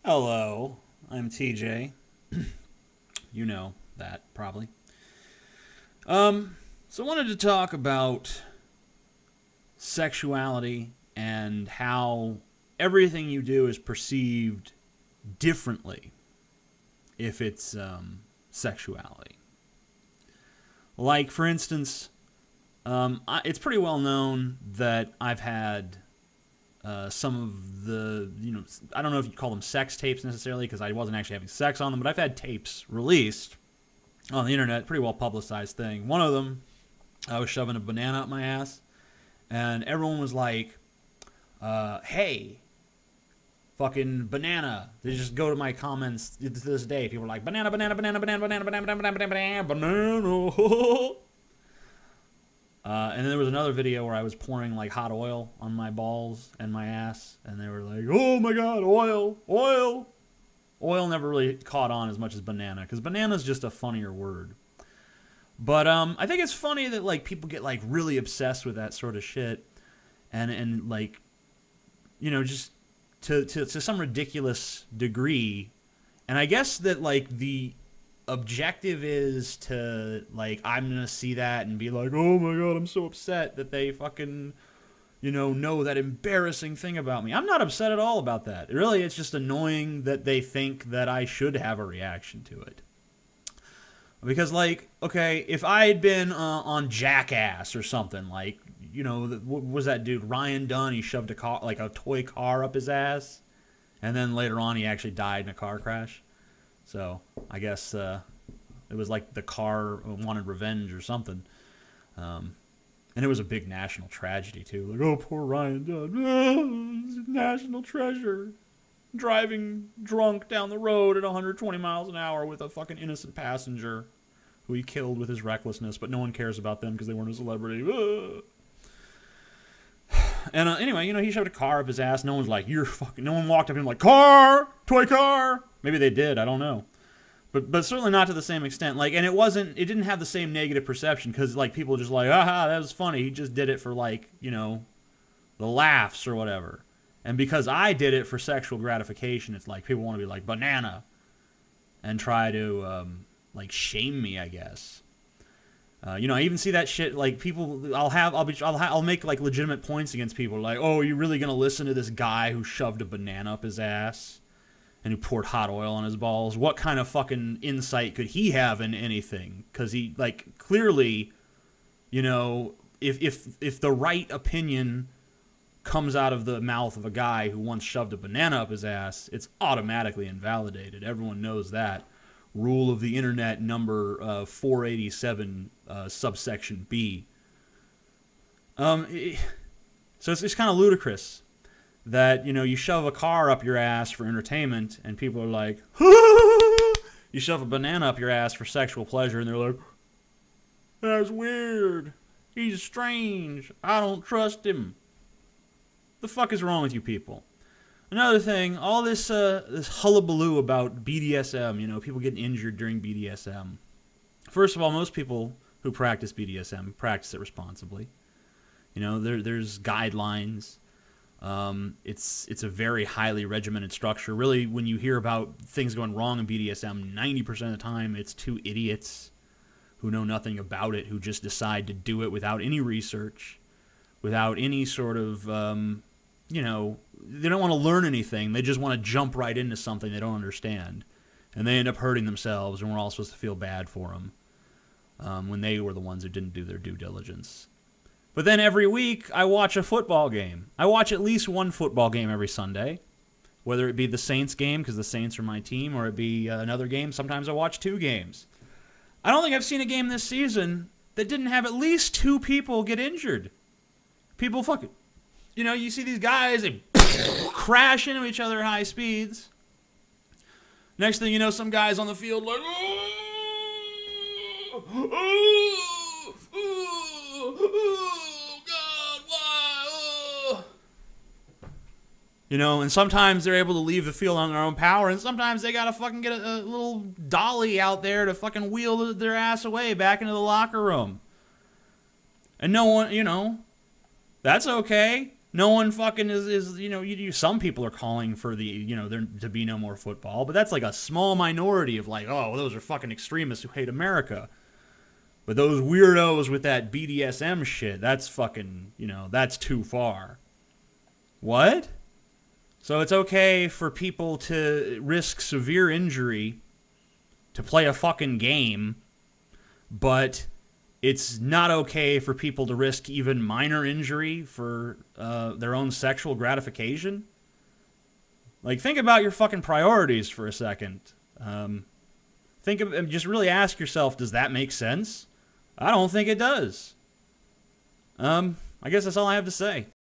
Hello, I'm TJ. You know that, probably. So I wanted to talk about sexuality and how everything you do is perceived differently if it's sexuality. Like, for instance, it's pretty well known that I've had some of the, I don't know if you call them sex tapes necessarily because I wasn't actually having sex on them, but I've had tapes released on the internet, pretty well publicized thing. One of them, I was shoving a banana up my ass, and everyone was like, hey, fucking banana. They just go to my comments to this day. People are like, banana, banana, banana, banana, banana, banana, banana, banana, banana, banana. And then there was another video where I was pouring like hot oil on my balls and my ass, and they were like, oh my god, oil, oil. Oil never really caught on as much as banana, because banana is just a funnier word. But I think it's funny that like people get like really obsessed with that sort of shit, and like, just to some ridiculous degree. And I guess that like the objective is to, like, I'm gonna see that and be like, oh my god, I'm so upset that they fucking, know that embarrassing thing about me. I'm not upset at all about that. Really, it's just annoying that they think that I should have a reaction to it. Because, like, okay, if I had been on Jackass or something, like, what was that dude, Ryan Dunn? He shoved a car, like a toy car up his ass, and then later on he actually died in a car crash. So I guess it was like the car wanted revenge or something. And it was a big national tragedy, too. Like, oh, poor Ryan Dunn. Oh, national treasure. Driving drunk down the road at 120 miles an hour with a fucking innocent passenger who he killed with his recklessness, but no one cares about them because they weren't a celebrity. And anyway, he shoved a car up his ass. No one's like, you're fucking... No one walked up to him like, car! Toy car! Maybe they did. I don't know. But certainly not to the same extent. Like, and it didn't have the same negative perception because, like, people just like, aha, that was funny. He just did it for, like, the laughs or whatever. And because I did it for sexual gratification, it's like people want to be like, banana, and try to, like, shame me, I guess. I even see that shit, like, people, I'll make, like, legitimate points against people, like, oh, are you really going to listen to this guy who shoved a banana up his ass and who poured hot oil on his balls? What kind of fucking insight could he have in anything? Because he, like, clearly, if the right opinion comes out of the mouth of a guy who once shoved a banana up his ass, it's automatically invalidated. Everyone knows that. Rule of the internet number 487, subsection B. So it's kind of ludicrous that, you shove a car up your ass for entertainment, and people are like, you shove a banana up your ass for sexual pleasure, and they're like, that's weird. He's strange. I don't trust him. The fuck is wrong with you people? Another thing, all this hullabaloo about BDSM, people getting injured during BDSM. First of all, most people who practice BDSM practice it responsibly. There's guidelines. It's a very highly regimented structure. Really, when you hear about things going wrong in BDSM, 90% of the time it's two idiots who know nothing about it, who just decide to do it without any research, without any sort of, they don't want to learn anything. They just want to jump right into something they don't understand. And they end up hurting themselves, and we're all supposed to feel bad for them when they were the ones who didn't do their due diligence. But then every week, I watch a football game. I watch at least one football game every Sunday, whether it be the Saints game, because the Saints are my team, or it be another game. Sometimes I watch two games. I don't think I've seen a game this season that didn't have at least two people get injured. People fucking... you see these guys, they crash into each other at high speeds. Next thing you know, some guy's on the field like, oh, God, why? And sometimes they're able to leave the field on their own power, and sometimes they gotta fucking get a little dolly out there to fucking wheel their ass away back into the locker room. And no one, that's okay. No one fucking is some people are calling for there to be no more football, but that's like a small minority of like, oh, those are fucking extremists who hate America. But those weirdos with that BDSM shit, that's fucking, that's too far. What? So it's okay for people to risk severe injury to play a fucking game, but it's not okay for people to risk even minor injury for their own sexual gratification? Like, think about your fucking priorities for a second. Just really ask yourself, does that make sense? I don't think it does. I guess that's all I have to say.